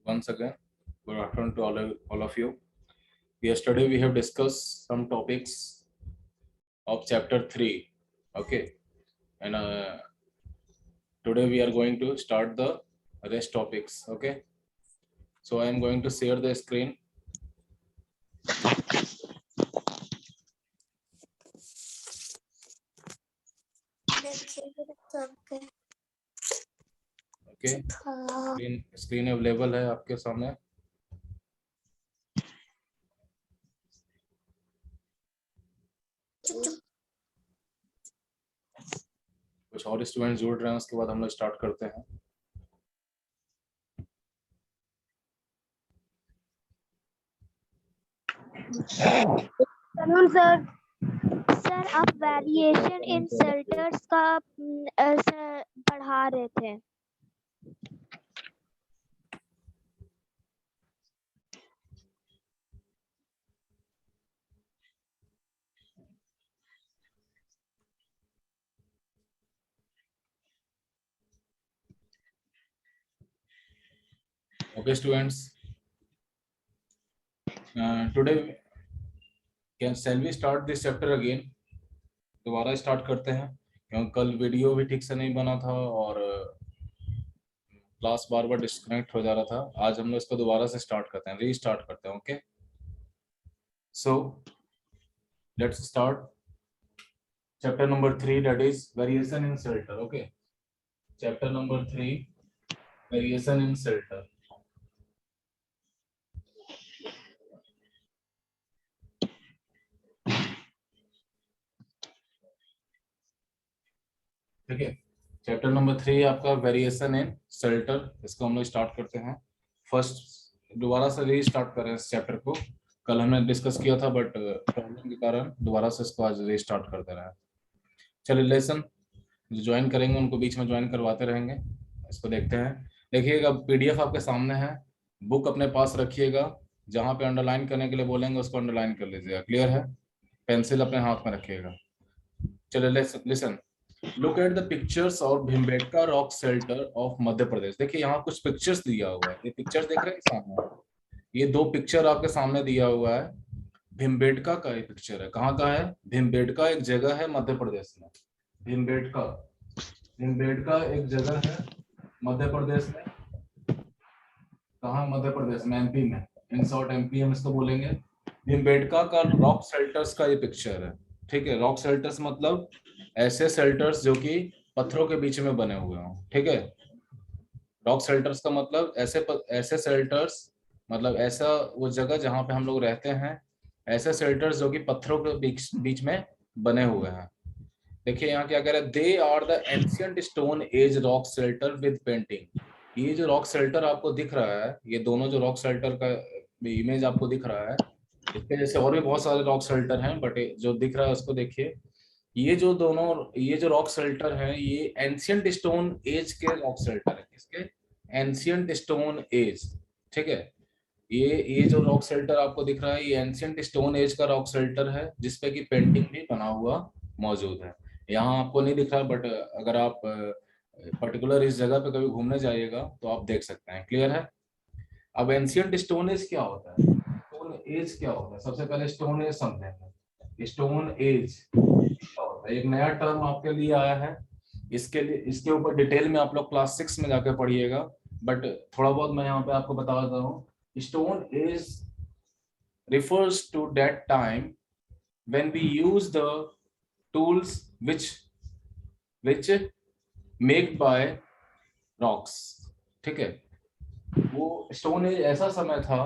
once again. Good afternoon to all of you. Yesterday we have discussed some topics of chapter 3. Okay, and today we are going to start the rest topics. Okay, so I am going to share the screen. Okay, screen available है आपके सामने. कुछ और student जुड़ रहे हैं, उसके बाद हम लोग स्टार्ट करते हैं. सर सर आप वेरिएशन इन शेल्टर्स का पढ़ा रहे थे. Okay, students. Today, shall we start this chapter again? दोबारा स्टार्ट करते हैं क्योंकि कल वीडियो भी ठीक से नहीं बना था और क्लास बार बार डिस्कनेक्ट हो जा रहा था. आज हम लोग इसको दोबारा से स्टार्ट करते हैं, रीस्टार्ट करते हैं. Okay, so let's start chapter number 3, that is variation in shelter. Okay, chapter number 3, variation in shelter. ठीक है, चैप्टर नंबर 3 आपका वेरिएशन इन शेल्टर. इसको हम लोग स्टार्ट करते हैं. फर्स्ट दोबारा से रीस्टार्ट करें इस चैप्टर को. कल हमने डिस्कस किया था बट प्रॉब्लम के कारण दोबारा से इसको आज रीस्टार्ट करते रहे. चलिए, लेसन जो ज्वाइन करेंगे उनको बीच में ज्वाइन करवाते रहेंगे. इसको देखते हैं. देखिएगा पीडीएफ आपके सामने है. बुक अपने पास रखिएगा. जहाँ पे अंडरलाइन करने के लिए बोलेंगे उसको अंडरलाइन कर लीजिएगा. क्लियर है? पेंसिल अपने हाथ में रखिएगा. चलिए, listen. Look at the pictures of Bhimbetka rock shelter of Madhya Pradesh. देखिए यहाँ कुछ पिक्चर्स दिया हुआ है. ये पिक्चर्स देख रहे हैं सामने. ये दो पिक्चर आपके सामने दिया हुआ है. भीमबेटका का ये पिक्चर है. कहाँ का है? भीमबेटका एक जगह है मध्य प्रदेश में. भीमबेटका एक जगह है मध्य प्रदेश में. कहाँ? मध्य प्रदेश में, एमपी में. इन शॉर्ट एमपी हम इसको बोलेंगे. भीमबेटका का रॉक शेल्टर्स का ये पिक्चर है. ठीक है, रॉक शेल्टर्स मतलब ऐसे शेल्टर्स जो कि पत्थरों के बीच में बने हुए हों. ठीक है, रॉक शेल्टर्स का मतलब ऐसे शेल्टर्स मतलब ऐसा वो जगह जहाँ पे हम लोग रहते हैं. ऐसे शेल्टर्स जो कि पत्थरों के बीच में बने हुए हैं. देखिए यहाँ क्या कह रहा है. They are the ancient stone age rock shelter with painting. ये जो रॉक शेल्टर आपको दिख रहा है, ये दोनों जो रॉक शेल्टर का इमेज आपको दिख रहा है, इसके जैसे और भी बहुत सारे रॉक शेल्टर हैं बट जो दिख रहा है उसको देखिए. ये जो रॉक शेल्टर हैं ये एंशिएंट स्टोन एज के रॉक शेल्टर है. किसके? Ancient stone as. ठीक है, ये जो रॉक शेल्टर आपको दिख रहा है ये एंशिएंट स्टोन एज का रॉक शेल्टर है जिसपे की पेंटिंग भी बना हुआ मौजूद है. यहाँ आपको नहीं दिख रहा बट अगर आप पर्टिकुलर इस जगह पे कभी घूमने जाइएगा तो आप देख सकते हैं. क्लियर है? अब एंशिएंट स्टोन एज क्या होता है? स्टोन एज क्या होता है? सबसे पहले स्टोन एज समझेंगे. स्टोन एज एक नया टर्म आपके लिए आया है. इसके ऊपर डिटेल में आप लोग क्लास 6 में जाकर पढ़िएगा बट थोड़ा बहुत मैं यहाँ पे आपको बता देता हूँ. Stone age refers to that time when we use the tools which made by rocks. ठीक है, वो स्टोन एज ऐसा समय था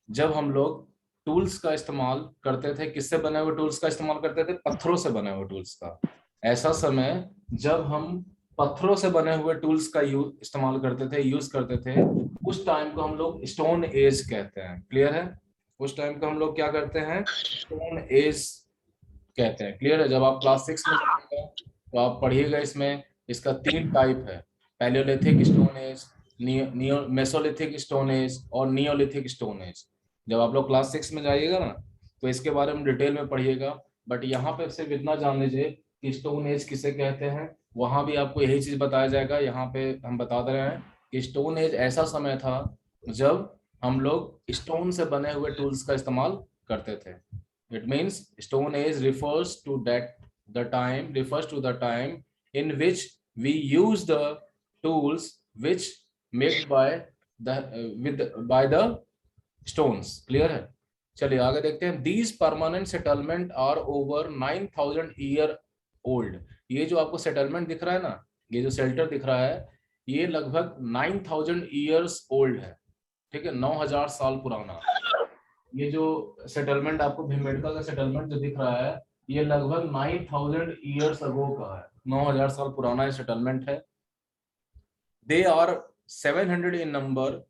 जब हम लोग टूल्स का इस्तेमाल करते थे. किससे बने हुए टूल्स का इस्तेमाल करते थे? पत्थरों से बने हुए टूल्स का. ऐसा समय जब हम पत्थरों से बने हुए टूल्स का इस्तेमाल करते थे, यूज करते थे, उस टाइम को हम लोग स्टोन एज कहते हैं. क्लियर है? उस टाइम को हम लोग क्या करते हैं? स्टोन एज कहते हैं. क्लियर है? जब आप क्लास 6 में जाइएगा तो आप पढ़िएगा. इसमें इसका 3 टाइप है. Palaeolithic stone age, Mesolithic stone age और नियोलिथिक स्टोन एज. जब आप लोग क्लास 6 में जाइएगा ना तो इसके बारे में डिटेल में पढ़िएगा बट यहाँ पे सिर्फ इतना जान लीजिए कि स्टोन एज किसे कहते हैं. वहां भी आपको यही चीज बताया जाएगा. यहाँ पे हम बता दे रहे हैं कि स्टोन एज ऐसा समय था जब हम लोग स्टोन से बने हुए टूल्स का इस्तेमाल करते थे। It means stone age refers to the time in which we use the tools which made by the stones। Clear है? चलिए आगे देखते हैं। These permanent settlement are over 9,000 year old. ये जो आपको सेटलमेंट दिख रहा है ना, ये जो शेल्टर दिख रहा है, ये लगभग 9,000 ईयर्स ओल्ड है। ठीक है, 9,000 साल पुराना। ये जो सेटलमेंट आपको भीमबेटका का सेटलमेंट जो दिख रहा है, ये लगभग 9,000 ईयर्स अगो का है। 9,000 साल पुराना ये सेटलमेंट है। They are 700 in number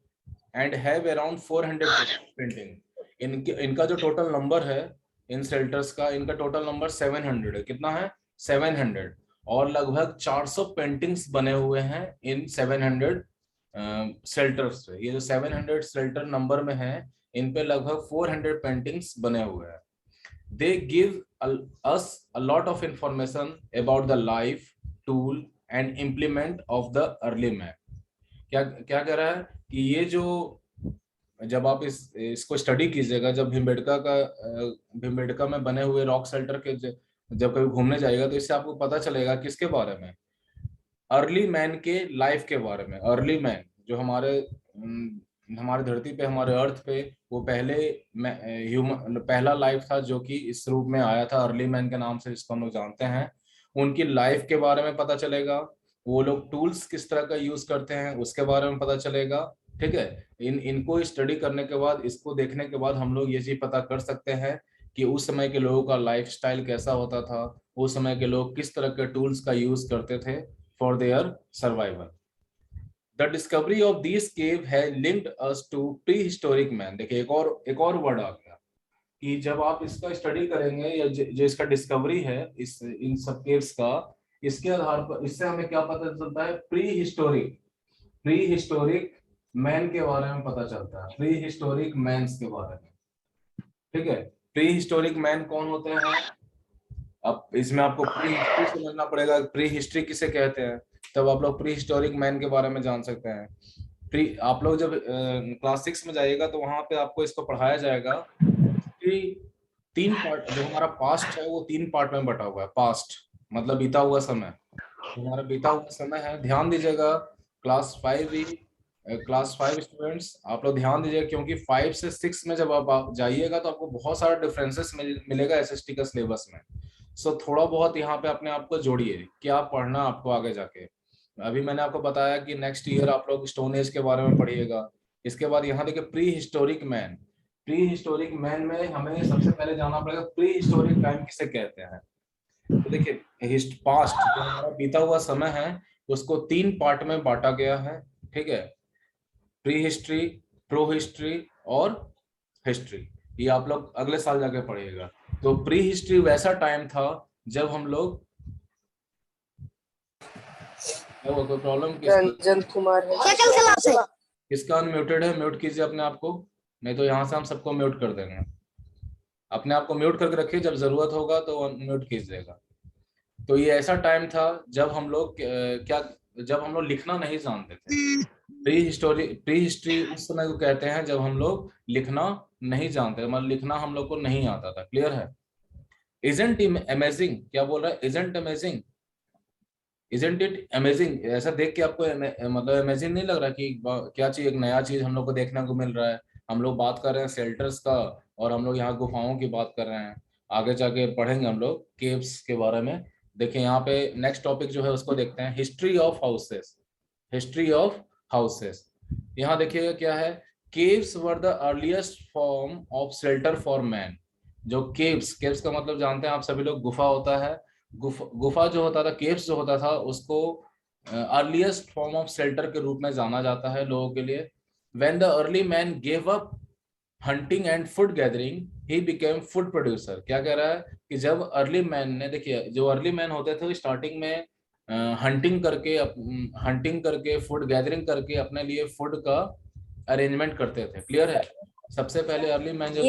and have around 400 painting. इनका जो टोटल नंबर है इन शेल्टर्स का, इनका टोटल नंबर 700 है। कितना है? 700। और लगभग 400 पेंटिंग्स बने हुए हैं इन 700 शेल्टर्स पे। ये जो 700 शेल्टर नंबर में है, इन पे लगभग 400 पेंटिंग्स बने हुए हैं। They give us a lot of information about the life, tool and implement of the early man. क्या क्या कह रहा है कि ये जो, जब आप इसको स्टडी कीजिएगा, जब भीमबेटका में बने हुए रॉक शेल्टर के जब कभी घूमने जाएगा, तो इससे आपको पता चलेगा किसके बारे में? अर्ली मैन के लाइफ के बारे में। अर्ली मैन जो हमारे धरती पे, हमारे अर्थ पे, वो पहले ह्यूमन पहला लाइफ था जो कि इस रूप में आया था, अर्ली मैन के नाम से जिसको हम लोग जानते हैं। उनकी लाइफ के बारे में पता चलेगा। वो लोग टूल्स किस तरह का यूज करते हैं उसके बारे में पता चलेगा। ठीक है, इनको स्टडी करने के बाद, इसको देखने के बाद हम लोग ये चीज पता कर सकते हैं कि उस समय के लोगों का लाइफस्टाइल कैसा होता था, उस समय के लोग किस तरह के टूल्स का यूज करते थे for their survival। The discovery of these cave has linked us to prehistoric man। देखिए एक और वर्ड आ गया कि जब आप इसका स्टडी करेंगे, या जो इसका डिस्कवरी है इस इन सब केव्स का, इसके आधार पर इससे हमें क्या पता चलता है? प्री हिस्टोरिक मैन के बारे में पता चलता है, प्री हिस्टोरिक मैन्स के बारे में। ठीक है, प्री हिस्टोरिक मैन कौन होते हैं? अब इसमें आपको प्री हिस्ट्री समझना पड़ेगा, प्री हिस्ट्री किसे कहते हैं, तब आप लोग प्री हिस्टोरिक मैन के बारे में जान सकते हैं। प्री आप लोग जब क्लास 6 में जाइएगा तो वहां पे आपको इसको पढ़ाया जाएगा कि 3 पार्ट, जो हमारा पास्ट है वो 3 पार्ट में बटा हुआ है। पास्ट मतलब बीता हुआ समय। हमारा बीता हुआ समय है, ध्यान दीजिएगा। क्लास 5 स्टूडेंट्स आप लोग ध्यान दीजिएगा, क्योंकि 5 से 6 में जब आप जाइएगा तो आपको बहुत सारा डिफरेंसेस मिलेगा एसएसटी का सिलेबस में। सो थोड़ा बहुत यहाँ पे अपने आप को जोड़िए, क्या पढ़ना आपको आगे जाके। अभी मैंने आपको बताया कि नेक्स्ट ईयर आप लोग स्टोन एज के बारे में पढ़िएगा। इसके बाद यहाँ देखिए pre historic man. Pre historic man में हमें सबसे पहले जानना पड़ेगा प्री हिस्टोरिक टाइम किसे कहते हैं। तो देखिए पास्ट जो हमारा बीता हुआ समय है उसको 3 पार्ट में बांटा गया है। ठीक है, प्री हिस्ट्री, प्रो हिस्ट्री और हिस्ट्री। ये आप लोग अगले साल जाके पढ़िएगा। तो प्री हिस्ट्री वैसा टाइम था जब हम लोग, कोई प्रॉब्लम रंजन कुमार है। किसका अनम्यूटेड है? म्यूट कीजिए अपने आप को, नहीं तो यहाँ से हम सबको म्यूट कर देंगे। अपने आप को म्यूट करके रखिए, जब जरूरत होगा तो म्यूट कीजिएगा। तो ये ऐसा टाइम था जब हम लोग जब हम लोग लिखना नहीं जानते थे। प्री हिस्ट्री उस समय को कहते हैं जब हम लोग लिखना नहीं जानते, मतलब लिखना हम लोग को नहीं आता था। क्लियर है? इजंट अमेजिंग, क्या बोल रहा है? Isn't amazing, isn't it amazing. ऐसा देख के आपको मतलब अमेजिंग नहीं लग रहा कि क्या चीज, एक नया चीज हम लोग को देखने को मिल रहा है। हम लोग बात कर रहे हैं शेल्टर्स का, और हम लोग यहाँ गुफाओं की बात कर रहे हैं। आगे जाके पढ़ेंगे हम लोग केव्स के बारे में। देखिए यहाँ पे नेक्स्ट टॉपिक जो है उसको देखते हैं, history of houses. History of houses, यहाँ देखिएगा क्या है। Caves were the earliest form of shelter for man. जो केव्स का मतलब जानते हैं आप सभी लोग, गुफा होता है। गुफा जो होता था, केव्स जो होता था, उसको अर्लीस्ट फॉर्म ऑफ शेल्टर के रूप में जाना जाता है लोगों के लिए। When the early man gave up hunting and food gathering he became food producer. क्या कह रहा है कि जब अर्ली मैन ने, देखिए जो अर्ली मैन होते थे स्टार्टिंग में हंटिंग करके फूड गैदरिंग करके अपने लिए फूड का अरेंजमेंट करते थे। क्लियर है? सबसे पहले अर्ली मैन जो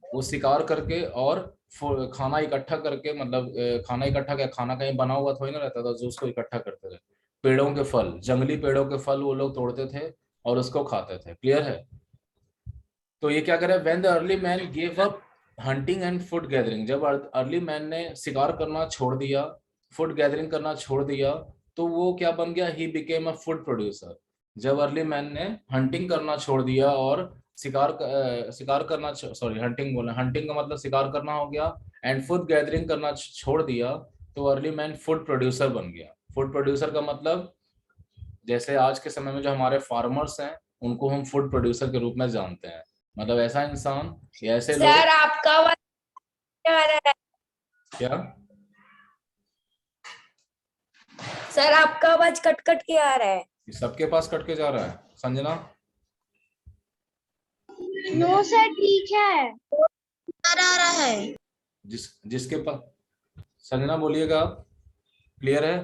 वो शिकार करके और खाना इकट्ठा करके, मतलब खाना इकट्ठा क्या, खाना कहीं बना हुआ थोड़ी ना रहता था, जो उसको इकट्ठा करते थे। पेड़ों के फल, जंगली पेड़ों के फल वो लोग तोड़ते थे और उसको खाते थे। क्लियर है? तो ये क्या करे, when the early man gave up hunting and food gathering, जब अर्ली मैन ने शिकार करना छोड़ दिया, फूड गैदरिंग करना छोड़ दिया, तो वो क्या बन गया, he became a food producer. जब अर्ली मैन ने हंटिंग करना छोड़ दिया और शिकार करना, सॉरी हंटिंग बोला, हंटिंग का मतलब शिकार करना हो गया, एंड फूड गैदरिंग करना छोड़ दिया, तो अर्ली मैन फूड प्रोड्यूसर बन गया। फूड प्रोड्यूसर का मतलब जैसे आज के समय में जो हमारे फार्मर्स हैं उनको हम फूड प्रोड्यूसर के रूप में जानते हैं। मतलब ऐसा इंसान या ऐसे लोग। सर आपका आवाज क्या आ रहा है? क्या सर आपका आवाज कट कट के आ रहा है। सबके पास कट के जा रहा है? संजना, नो सर ठीक है। आ रहा है। जिसके पास, संजना बोलिएगा, क्लियर है?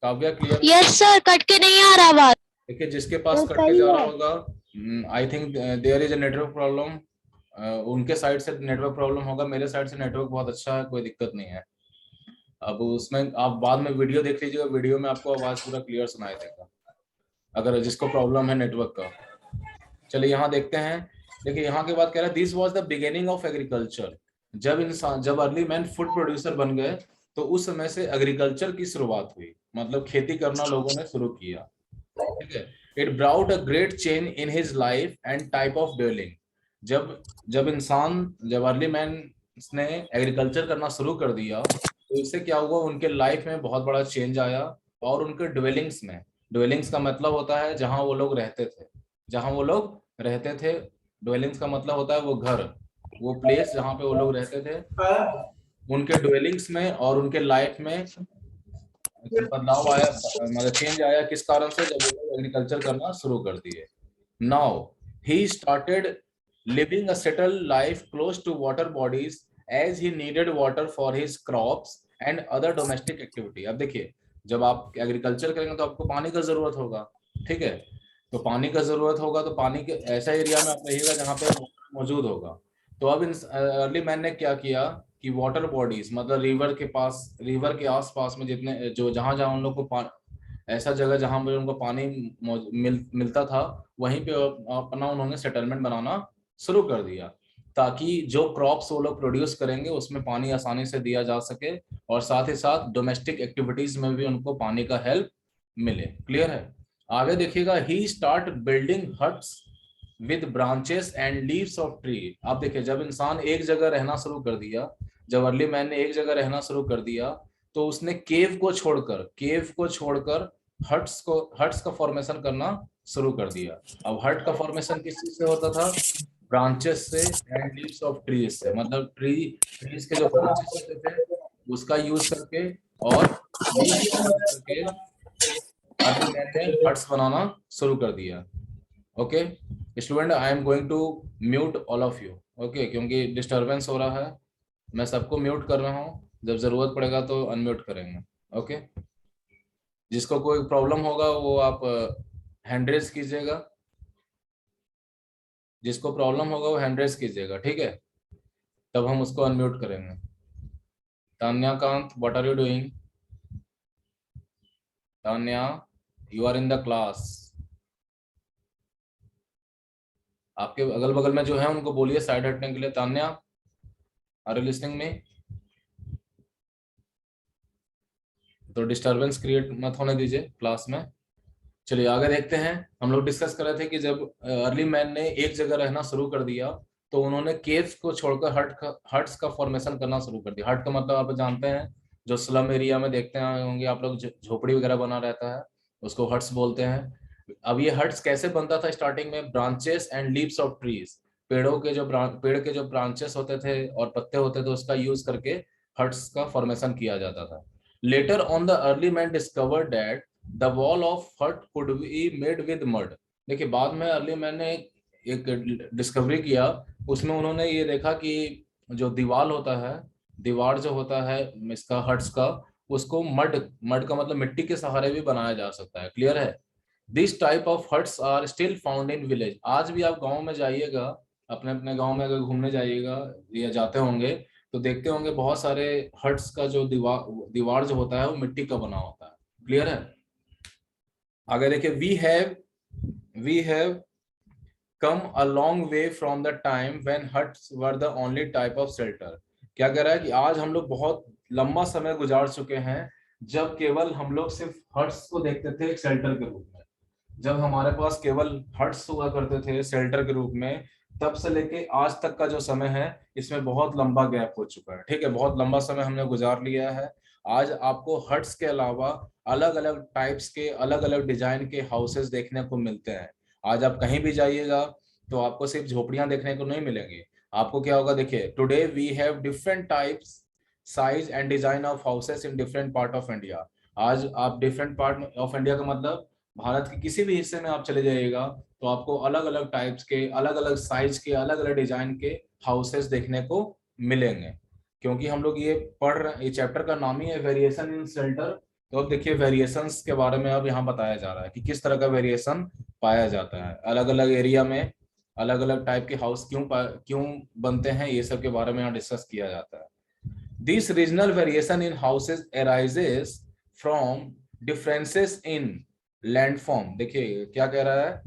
Kavya clear? Yes sir, cut के नहीं आ रहा आवाज। देखिए जिसके पास कट के जा रहा होगा, I think there is a network problem. उनके साइड से नेटवर्क प्रॉब्लम होगा, मेरे साइड से नेटवर्क बहुत अच्छा है, कोई दिक्कत नहीं है। अब उसमें आप बाद में वीडियो देख लीजिएगा, वीडियो में आपको आवाज पूरा क्लियर सुनाई देगा अगर जिसको प्रॉब्लम है नेटवर्क का। चलिए यहाँ देखते हैं। देखिए यहाँ के बाद कह रहा है this was the beginning of agriculture. जब अर्ली मैन फूड प्रोड्यूसर बन गए तो उस समय से एग्रीकल्चर की शुरुआत हुई, मतलब खेती करना लोगों ने शुरू किया। ठीक है, it brought a great change in his life and type of dwelling. जब अर्ली मैन ने एग्रीकल्चर करना शुरू कर दिया तो इससे क्या हुआ, उनके लाइफ में बहुत बड़ा चेंज आया। और उनके ड्वेलिंग्स में, ड्वेलिंग्स का मतलब होता है जहां वो लोग रहते थे, जहां वो लोग रहते थे। ड्वेलिंग्स का मतलब होता है वो घर, वो प्लेस जहां पे वो लोग रहते थे। उनके ड्वेलिंग्स में और उनके लाइफ में बदलाव आया, मतलब चेंज आया। किस कारण से? जब वो लोग एग्रीकल्चर करना शुरू कर दिए। Now he started living a settled life close to water bodies as he needed water for his crops and other domestic activity. अब देखिए, जब आप एग्रीकल्चर करेंगे तो आपको पानी का जरूरत होगा। ठीक है, तो पानी का जरूरत होगा तो पानी के ऐसा एरिया में आप रहिएगा जहाँ पे मौजूद होगा। तो अब अर्ली मैन ने क्या किया कि वाटर बॉडीज, मतलब रिवर के पास, रिवर के आसपास में जितने जो जहां जहां उन लोग को ऐसा जगह जहां पर उनको पानी मिलता था, वहीं पे अपना उन्होंने सेटलमेंट बनाना शुरू कर दिया, ताकि जो क्रॉप्स वो लोग प्रोड्यूस करेंगे उसमें पानी आसानी से दिया जा सके, और साथ ही साथ डोमेस्टिक एक्टिविटीज में भी उनको पानी का हेल्प मिले। क्लियर है? आगे देखिएगा, he start building huts with branches and leaves of tree. आप देखिए, जब इंसान एक जगह रहना शुरू कर दिया, जब अर्ली मैन ने एक जगह रहना शुरू कर दिया, तो उसने केव को छोड़कर हट्स का फॉर्मेशन करना शुरू कर दिया। अब हट का फॉर्मेशन किस चीज से होता था? ब्रांचेस से एंड लीव्स ऑफ ट्रीज से, मतलब ट्रीज के जो ब्रांचेस होते थे उसका यूज करके और लीव्स का यूज करके अर्ली मैन ने हट्स बनाना शुरू कर दिया। Okay student, I am going to mute all of you. Okay, क्योंकि डिस्टरबेंस हो रहा है। मैं सबको म्यूट कर रहा हूँ, जब जरूरत पड़ेगा तो अनम्यूट करेंगे। ओके, जिसको कोई प्रॉब्लम होगा वो आप हैंड रेज कीजिएगा, जिसको प्रॉब्लम होगा वो हैंड रेज कीजिएगा। ठीक है, तब हम उसको अनम्यूट करेंगे। Tanyakant, what are you doing? Tanya, you are in the class. आपके अगल बगल में जो है उनको बोलिए साइड हटने के लिए। तान्या, आर यू लिसनिंग में? तो डिस्टरबेंस क्रिएट मत होने दीजिए क्लास में। चलिए आगे देखते हैं। हम लोग डिस्कस कर रहे थे कि जब अर्ली मैन ने एक जगह रहना शुरू कर दिया तो उन्होंने केव्स को छोड़कर हट्स का फॉर्मेशन करना शुरू कर दिया। हट का मतलब आप जानते हैं, जो स्लम एरिया में देखते हैं होंगे आप लोग, झोपड़ी वगैरह बना रहता है, उसको हट्स बोलते हैं। अब ये हट्स कैसे बनता था? स्टार्टिंग में branches and leaves of trees, पेड़ के जो ब्रांचेस होते थे और पत्ते होते थे उसका यूज करके हट्स का फॉर्मेशन किया जाता था। Later on the early man discovered that the wall of hut could be made with mud. देखिए, बाद में अर्ली मैन ने एक डिस्कवरी किया, उसमें उन्होंने ये देखा कि जो दीवार जो होता है इसका, हट्स का, उसको मड का मतलब मिट्टी के सहारे भी बनाया जा सकता है। क्लियर है? This type of huts are still found in village. आज भी आप गाँव में जाइएगा, अपने अपने गाँव में अगर घूमने जाइएगा या जाते होंगे तो देखते होंगे बहुत सारे हट्स का जो दीवार जो होता है वो मिट्टी का बना होता है। क्लियर है? आगे देखिए, we have come a long way from the time when huts were the only type of shelter। क्या कह रहा है कि आज हम लोग बहुत लंबा समय गुजार चुके हैं जब केवल हम लोग सिर्फ हट्स को देखते थे एक शेल्टर के रूप में। जब हमारे पास केवल हट्स हुआ करते थे शेल्टर के रूप में, तब से लेके आज तक का जो समय है इसमें बहुत लंबा गैप हो चुका है। ठीक है, बहुत लंबा समय हमने गुजार लिया है। आज आपको हट्स के अलावा अलग अलग टाइप्स के, अलग अलग डिजाइन के हाउसेस देखने को मिलते हैं। आज आप कहीं भी जाइएगा तो आपको सिर्फ झोपड़ियां देखने को नहीं मिलेंगी। आपको क्या होगा, देखिए, today we have different types, size and design of houses in different part of India. आज आप डिफरेंट पार्ट ऑफ इंडिया का मतलब भारत के किसी भी हिस्से में आप चले जाइएगा तो आपको अलग अलग टाइप्स के, अलग अलग साइज के, अलग अलग डिजाइन के हाउसेस देखने को मिलेंगे। क्योंकि हम लोग ये पढ़ रहे, ये चैप्टर का नाम ही है वेरिएशन इन शेल्टर। तो अब देखिए वेरिएशंस के बारे में अब यहाँ बताया जा रहा है कि किस तरह का वेरिएशन पाया जाता है अलग अलग एरिया में, अलग अलग टाइप के हाउस क्यों बनते हैं, ये सब के बारे में यहाँ डिस्कस किया जाता है। This regional variation in houses arises from differences in landform. देखिए क्या कह रहा है